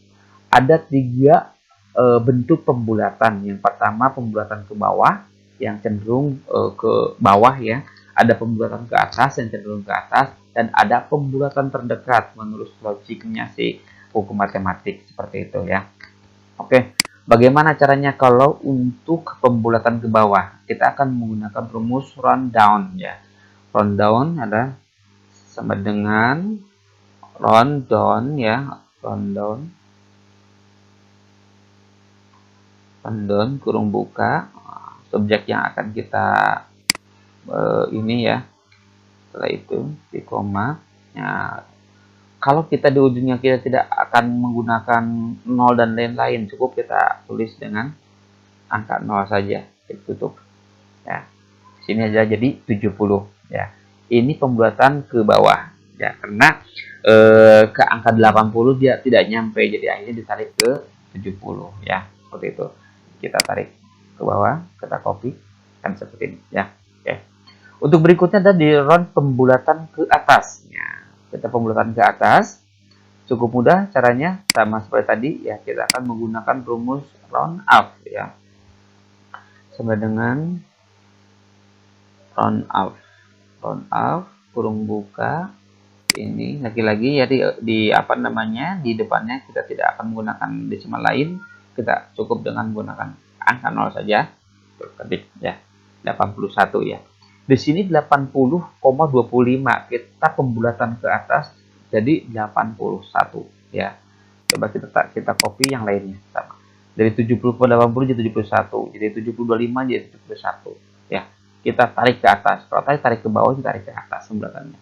Ada 3 bentuk pembulatan. Yang pertama pembulatan ke bawah yang cenderung ke bawah ya. Ada pembulatan ke atas yang cenderung ke atas, dan ada pembulatan terdekat menurut logiknya si hukum matematik seperti itu ya. Oke, bagaimana caranya kalau untuk pembulatan ke bawah? Kita akan menggunakan rumus rundown ya. Rundown ada sama dengan rundown ya, rundown kurung buka subjek yang akan kita ini ya. Setelah itu di koma ya, kalau kita di ujungnya kita tidak akan menggunakan 0 dan lain-lain, cukup kita tulis dengan angka 0 saja, tutup ya. Sini aja jadi 70 ya. Ini pembulatan ke bawah ya, karena ke angka 80 dia tidak nyampe, jadi akhirnya ditarik ke 70 ya, seperti itu. Kita tarik ke bawah, kita copy kan seperti ini ya. Oke. Untuk berikutnya ada di round pembulatan ke atas ya. Kita pembulatan ke atas cukup mudah caranya, sama seperti tadi ya. Kita akan menggunakan rumus round up ya. sama dengan round up kurung buka. Ini lagi-lagi ya di apa namanya, di depannya kita tidak akan menggunakan desimal lain, kita cukup dengan menggunakan angka 0 saja. Ketik ya, 81 ya. Di sini 80,25 kita pembulatan ke atas jadi 81 ya. Coba kita copy yang lainnya sama. Dari 70 ke 80 jadi 71, jadi 70,25 jadi 71 ya. Kita tarik ke atas. Kalau tarik ke bawah, kita tarik ke atas pembulatannya.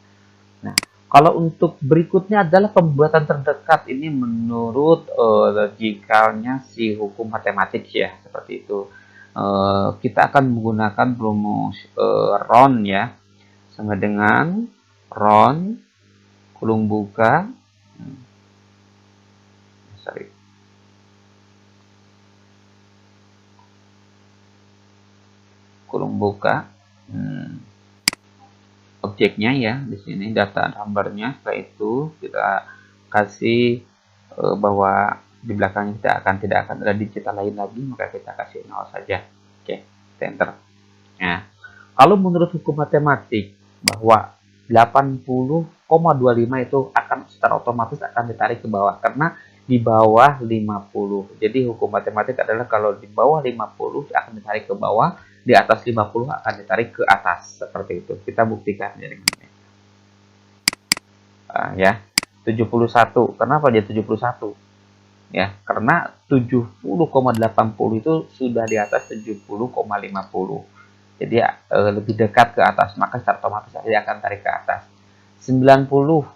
Nah, kalau untuk berikutnya adalah pembuatan terdekat, ini menurut logikalnya si hukum matematik ya, seperti itu. Kita akan menggunakan rumus round ya, sama dengan round kurung buka, sorry, kurung buka, objeknya ya di sini data numbernya. Setelah itu kita kasih bahwa di belakangnya tidak akan ada digital lain lagi, maka kita kasih 0 saja. Oke, enter. Nah, kalau menurut hukum matematik bahwa 80,25 itu akan secara otomatis akan ditarik ke bawah karena di bawah 50. Jadi hukum matematik adalah kalau di bawah 50 akan ditarik ke bawah, di atas 50 akan ditarik ke atas, seperti itu. Kita buktikan ya dengan ini. Ya, 71. Kenapa dia 71? Ya, karena 70,80 itu sudah di atas 70,50. Jadi lebih dekat ke atas, maka secara otomatis dia akan tarik ke atas. 90,05.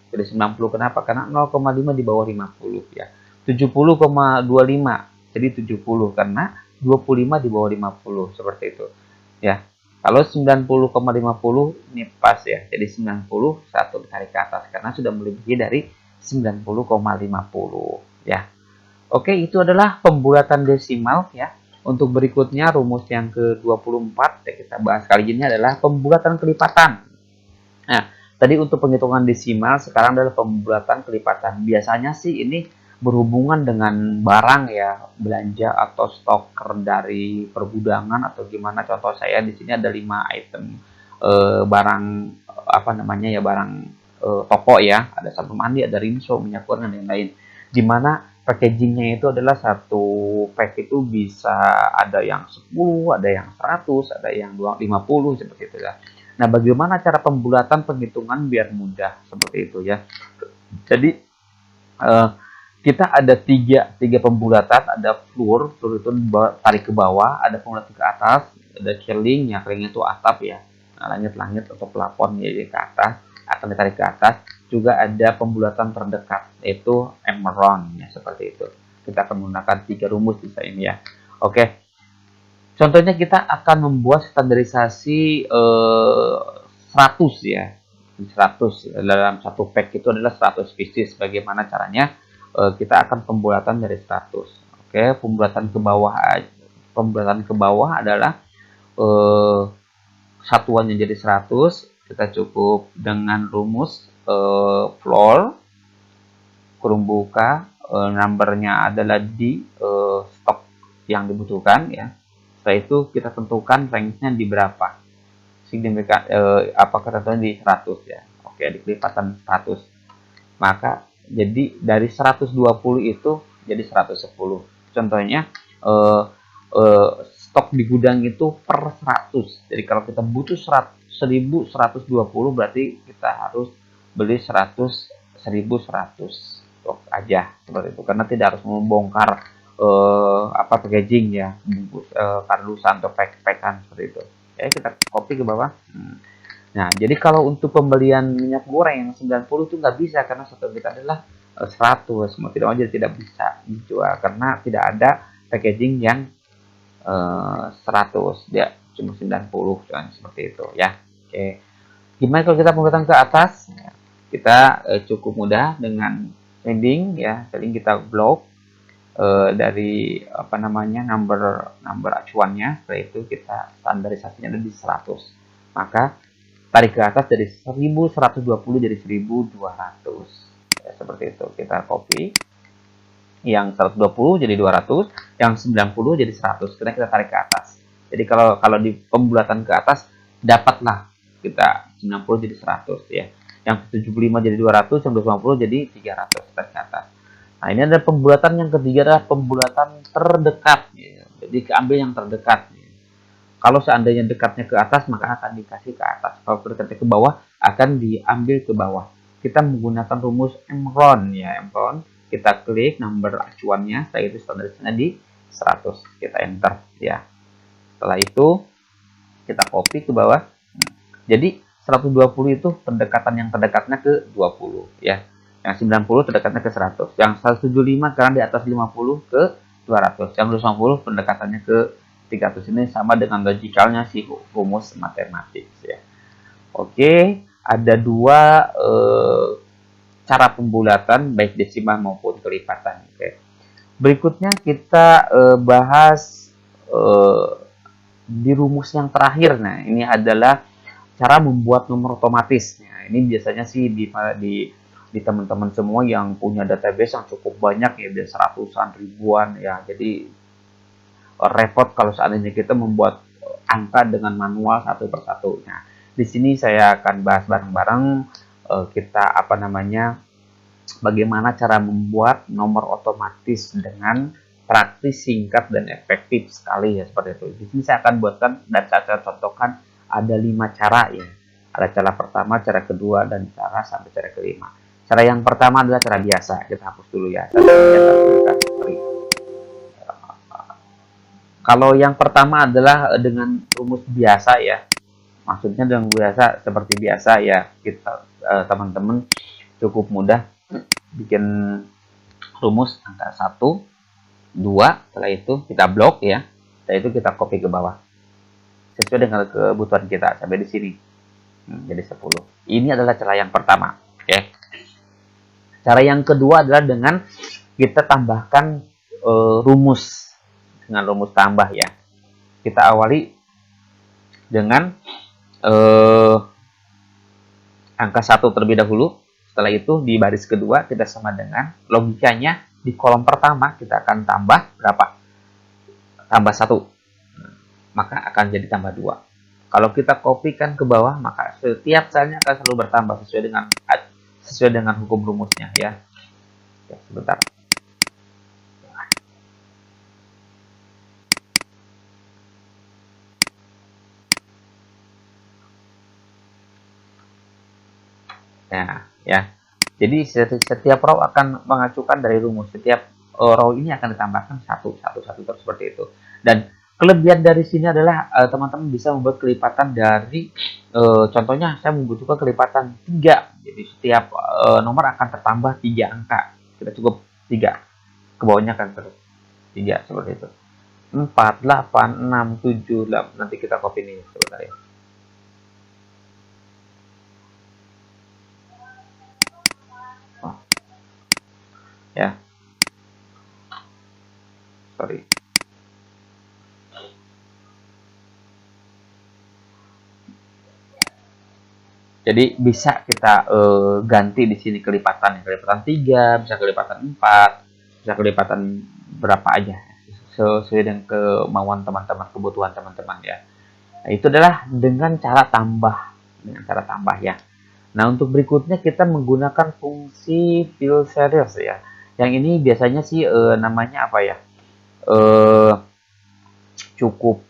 Jadi 90 kenapa? Karena 0,5 di bawah 50 ya. 70,25. Jadi 70 karena 25 di bawah 50, seperti itu. Ya. Kalau 90,50 ini pas ya. Jadi 91 ditarik ke atas karena sudah melebihi dari 90,50 ya. Oke, itu adalah pembulatan desimal ya. Untuk berikutnya rumus yang ke-24 yang kita bahas kali ini adalah pembulatan kelipatan. Nah, tadi untuk penghitungan desimal, sekarang adalah pembulatan kelipatan. Biasanya sih ini berhubungan dengan barang ya, belanja atau stok dari pergudangan atau gimana. Contoh saya di sini ada 5 item barang apa namanya ya, barang toko ya, ada sabun mandi, ada rinso, minyak goreng dan lain-lain. Dimana packagingnya itu adalah satu pack itu bisa ada yang 10, ada yang 100, ada yang 50 seperti itu ya. Nah, bagaimana cara pembulatan penghitungan biar mudah seperti itu ya. Jadi kita ada tiga pembulatan, ada floor itu tarik ke bawah, ada pembulatan ke atas, ada ceiling, ya ceiling itu atap ya, langit-langit atau plafon ya ke atas, akan ditarik ke atas. Juga ada pembulatan terdekat, yaitu emerald ya, seperti itu. Kita akan menggunakan 3 rumus di sini ya. Oke, contohnya kita akan membuat standarisasi 100 ya, 100 dalam satu pack itu adalah 100 pieces. Bagaimana caranya? Kita akan pembulatan dari 100. Oke, pembulatan ke bawah adalah satuannya jadi 100. Kita cukup dengan rumus floor kurung buka, numbernya adalah di stok yang dibutuhkan ya. Setelah itu kita tentukan range-nya di berapa. Signifikan apakah tentunya di 100 ya. Oke, di kelipatan 100. Maka jadi dari 120 itu jadi 110. Contohnya stok di gudang itu per 100. Jadi kalau kita butuh 1120 berarti kita harus beli 1100 stok aja, seperti itu. Karena tidak harus membongkar packaging ya, bungkus kardusan atau pack-packan seperti itu. Ya, kita copy ke bawah. Nah, jadi kalau untuk pembelian minyak goreng yang 90 itu nggak bisa karena stok kita adalah 100. Mau tidak mau jadi tidak bisa dijual karena tidak ada packaging yang 100. Dia cuma 90 seperti itu ya. Oke. Gimana kalau kita pembulatan ke atas? Kita cukup mudah dengan shading ya. Shading kita blok dari apa namanya number acuannya. Setelah itu kita standarisasinya ada di 100. Maka tarik ke atas dari 1120 jadi 1200 ya, seperti itu. Kita copy yang 120 jadi 200, yang 90 jadi 100. Kemudian kita tarik ke atas. Jadi kalau di pembulatan ke atas dapatlah kita 90 jadi 100 ya. Yang 75 jadi 200, yang 250 jadi 300 tarik ke atas. Nah, ini ada pembulatan yang ketiga adalah pembulatan terdekat ya. Jadi ambil yang terdekat. Ya. Kalau seandainya dekatnya ke atas maka akan dikasih ke atas. Kalau dekatnya ke bawah akan diambil ke bawah. Kita menggunakan rumus Enron ya, Enron. Kita klik nomor acuannya, setelah itu standarisnya di 100, kita enter ya. Setelah itu kita copy ke bawah. Jadi 120 itu pendekatan yang terdekatnya ke 20 ya. Yang 90 terdekatnya ke 100. Yang 175 karena di atas 50 ke 200. Yang 250 pendekatannya ke 300. Ini sama dengan logikalnya si rumus matematik ya. Oke, ada dua cara pembulatan baik desimal maupun kelipatan. Oke. Berikutnya kita bahas di rumus yang terakhir. Nah, ini adalah cara membuat nomor otomatis. Nah, ini biasanya sih di teman-teman semua yang punya database yang cukup banyak ya, biasa ratusan ribuan ya. Jadi repot kalau seandainya kita membuat angka dengan manual satu persatu. Nah, di sini saya akan bahas bareng-bareng kita bagaimana cara membuat nomor otomatis dengan praktis, singkat, dan efektif sekali ya, seperti itu. Di sini saya akan buatkan dan saya akan contohkan ada 5 cara ya. Ada cara pertama, cara kedua, dan cara sampai cara kelima. Cara yang pertama adalah cara biasa. Kita hapus dulu ya. Kalau yang pertama adalah dengan rumus biasa ya. Maksudnya dengan biasa seperti biasa ya. Kita teman-teman cukup mudah bikin rumus angka 1, 2, setelah itu kita blok ya. Setelah itu kita copy ke bawah. Sesuai dengan kebutuhan kita sampai di sini. Jadi 10. Ini adalah cara yang pertama, ya. Cara yang kedua adalah dengan kita tambahkan rumus dengan rumus tambah ya. Kita awali dengan angka 1 terlebih dahulu. Setelah itu di baris kedua kita sama dengan logikanya di kolom pertama kita akan tambah berapa? Tambah 1. Maka akan jadi tambah 2. Kalau kita kopikan ke bawah maka setiap selnya akan selalu bertambah sesuai dengan hukum rumusnya ya. Ya, sebentar. Nah, ya. Jadi setiap row akan mengacukan dari rumus. Setiap row ini akan ditambahkan satu terus seperti itu. Dan kelebihan dari sini adalah teman-teman bisa membuat kelipatan dari contohnya saya membutuhkan kelipatan 3. Jadi setiap nomor akan tertambah 3 angka. Kita cukup 3. Ke bawahnya akan terus 3 seperti itu. 4, 8, 6, 7, 8. Nanti kita copy ini sebentar ya. Ya. Sorry. Jadi bisa kita ganti di sini kelipatan 3, bisa kelipatan 4, bisa kelipatan berapa aja sesuai dengan kemauan teman-teman, kebutuhan teman-teman ya. Nah, itu adalah dengan cara tambah ya. Nah, untuk berikutnya kita menggunakan fungsi fill series ya. Yang ini biasanya sih namanya apa ya? Cukup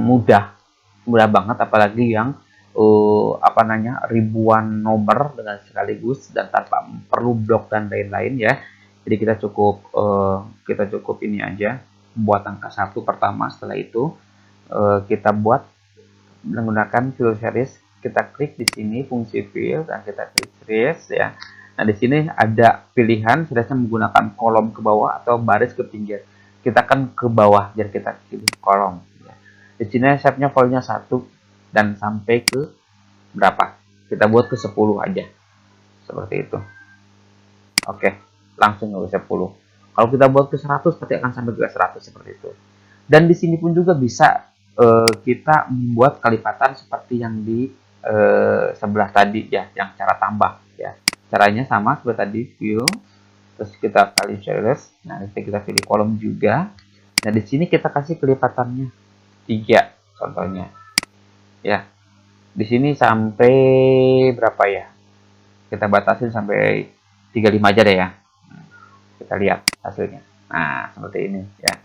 mudah banget, apalagi yang ribuan nomor dengan sekaligus dan tanpa perlu blok dan lain-lain ya. Jadi kita cukup ini aja buat angka 1 pertama. Setelah itu kita buat menggunakan fill series. Kita klik di sini fungsi fill dan kita klik series ya. Nah, di sini ada pilihan seriesnya menggunakan kolom ke bawah atau baris ke pinggir. Kita akan ke bawah, jadi kita pilih kolom. Ya. Di sini shape-nya volumenya 1 dan sampai ke berapa? Kita buat ke 10 aja. Seperti itu. Oke, langsung ke 10. Kalau kita buat ke 100, pasti akan sampai ke 100 seperti itu. Dan di sini pun juga bisa kita membuat kelipatan seperti yang di sebelah tadi ya, yang cara tambah ya. Caranya sama seperti tadi, view, terus kita kali series. Nah, nanti kita pilih kolom juga. Nah, di sini kita kasih kelipatannya 3 contohnya. Ya, di sini sampai berapa ya? Kita batasin sampai 35 aja deh ya. Kita lihat hasilnya. Nah, seperti ini ya.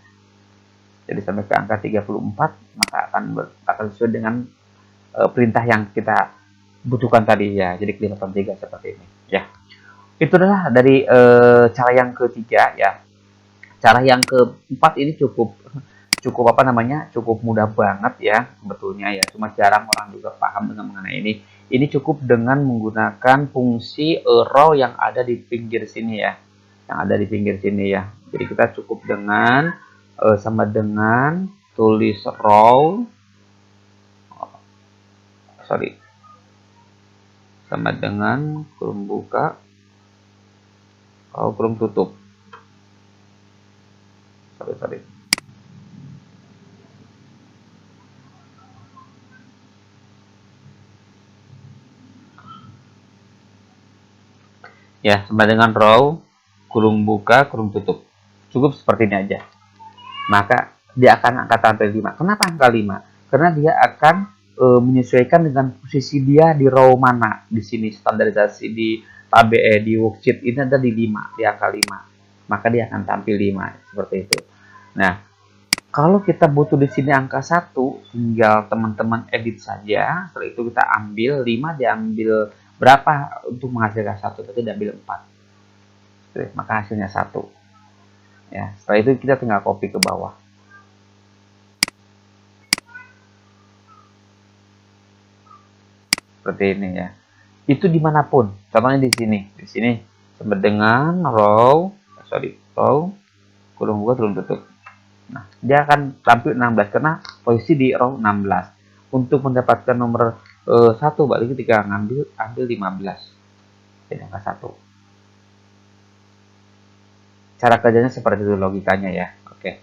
Jadi sampai ke angka 34 maka akan sesuai dengan perintah yang kita butuhkan tadi ya. Jadi kelipatan 3 seperti ini ya. Itu adalah dari cara yang ketiga ya. Cara yang keempat ini cukup cukup apa namanya, cukup mudah banget ya sebetulnya ya, cuma jarang orang juga paham dengan mengenai ini cukup dengan menggunakan fungsi row yang ada di pinggir sini ya, yang ada di pinggir sini ya. Jadi kita cukup dengan sama dengan tulis row, sorry, sama dengan kurung buka, kurung tutup, sorry. Ya, sama dengan row, kurung buka, kurung tutup. Cukup seperti ini aja. Maka dia akan angka tampil 5. Kenapa angka 5? Karena dia akan menyesuaikan dengan posisi dia di row mana. Di sini standarisasi di di worksheet ini ada di 5, di angka 5. Maka dia akan tampil 5 seperti itu. Nah, kalau kita butuh di sini angka 1, tinggal teman-teman edit saja. Setelah itu kita ambil 5, diambil berapa untuk menghasilkan 1, tapi diambil 4. Oke, maka hasilnya 1. Ya, setelah itu kita tinggal copy ke bawah. Seperti ini ya. Itu dimanapun. Contohnya di sini sama dengan row, kurung buka, kurung tutup. Nah, dia akan tampil 16 karena posisi di row 16. Untuk mendapatkan nomor 1 balik ketika ambil 15. Jadi angka 1. Cara kerjanya seperti itu logikanya ya. Oke.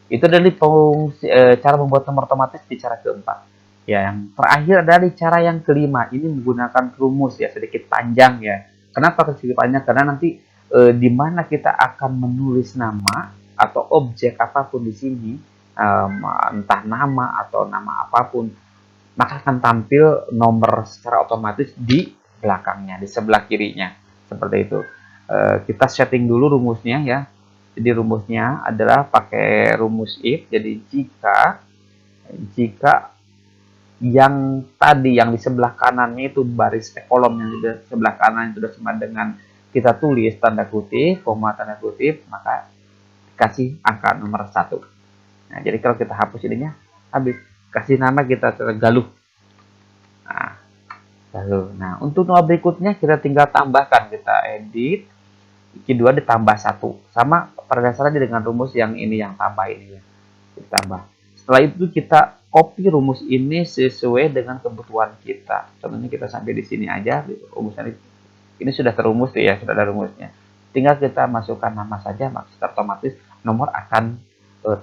Itu dari fungsi, cara membuat nomor otomatis di cara keempat. Ya, yang terakhir adalah cara yang kelima. Ini menggunakan rumus ya, sedikit panjang ya. Kenapa sedikit panjang? Karena nanti di mana kita akan menulis nama atau objek apapun di sini, entah nama atau nama apapun, maka akan tampil nomor secara otomatis di belakangnya, di sebelah kirinya. Seperti itu. Kita setting dulu rumusnya ya. Jadi rumusnya adalah pakai rumus if. Jadi jika yang tadi yang di sebelah kanannya itu baris kolom yang di sebelah kanan itu sudah sama dengan kita tulis tanda kutip, koma tanda kutip, maka kasih angka nomor 1. Nah, jadi kalau kita hapus ininya, habis kasih nama kita Galuh. Nah, Galuh. Nah, untuk nomor berikutnya kita tinggal tambahkan, kita edit, kedua ditambah 1. Sama pada dasarnya dengan rumus yang ini yang tambah ini ya. Ditambah. Setelah itu kita copy rumus ini sesuai dengan kebutuhan kita. Contohnya kita sampai di sini aja, rumusnya ini sudah terumus ya, sudah ada rumusnya. Tinggal kita masukkan nama saja, maka otomatis nomor akan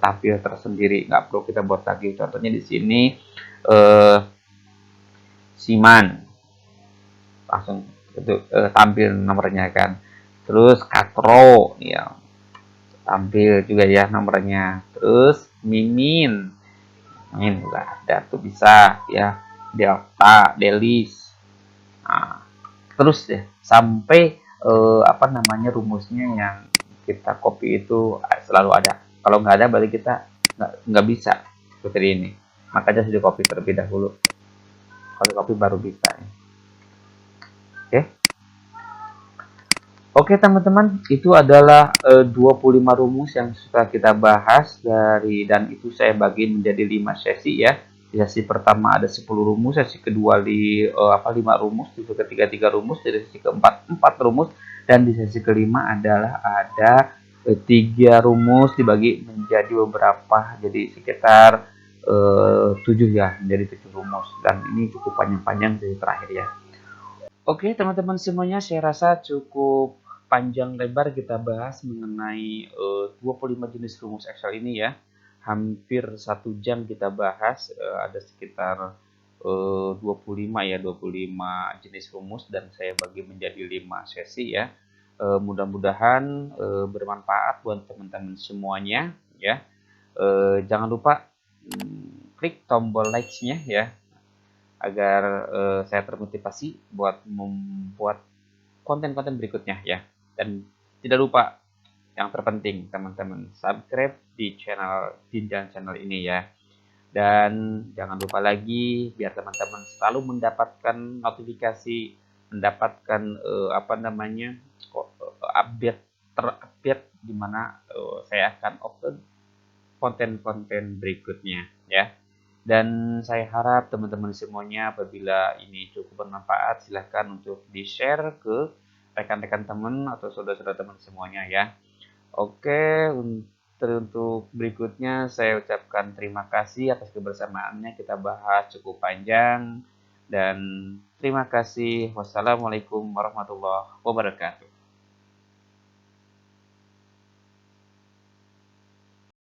tampil tersendiri. Nggak perlu kita buat lagi. Contohnya di sini Siman, langsung itu tampil nomornya kan. Terus Katro, ya tampil juga ya nomornya. Terus Mimin juga ada tuh, bisa ya, Delta, Delis. Nah, terus deh sampai apa namanya rumusnya yang kita copy itu selalu ada. Kalau nggak ada berarti kita nggak bisa seperti ini. Makanya sudah copy terlebih dahulu. Kalau copy baru bisa ya. Oke. Oke teman-teman, itu adalah 25 rumus yang sudah kita bahas dan itu saya bagi menjadi 5 sesi ya. Di sesi pertama ada 10 rumus, sesi kedua 5 rumus, sesi ketiga 3 rumus, di sesi keempat 4 rumus, dan di sesi kelima adalah ada 3 rumus dibagi menjadi beberapa, jadi sekitar 7 ya, menjadi 7 rumus, dan ini cukup panjang-panjang dari terakhir ya. Oke teman-teman semuanya, saya rasa cukup panjang lebar kita bahas mengenai 25 jenis rumus Excel ini ya. Hampir 1 jam kita bahas, ada sekitar 25 jenis rumus dan saya bagi menjadi 5 sesi ya. Mudah-mudahan bermanfaat buat teman-teman semuanya ya. Jangan lupa klik tombol like-nya ya agar saya termotivasi buat membuat konten-konten berikutnya ya. Dan tidak lupa yang terpenting teman-teman subscribe di channel Jinjan channel ini ya. Dan jangan lupa lagi biar teman-teman selalu mendapatkan notifikasi, mendapatkan update terupdate di mana saya akan upload konten-konten berikutnya ya. Dan saya harap teman-teman semuanya apabila ini cukup bermanfaat silahkan untuk di-share ke rekan-rekan teman atau saudara-saudara teman semuanya ya. Oke, untuk berikutnya saya ucapkan terima kasih atas kebersamaannya. Kita bahas cukup panjang dan terima kasih. Wassalamualaikum warahmatullahi wabarakatuh.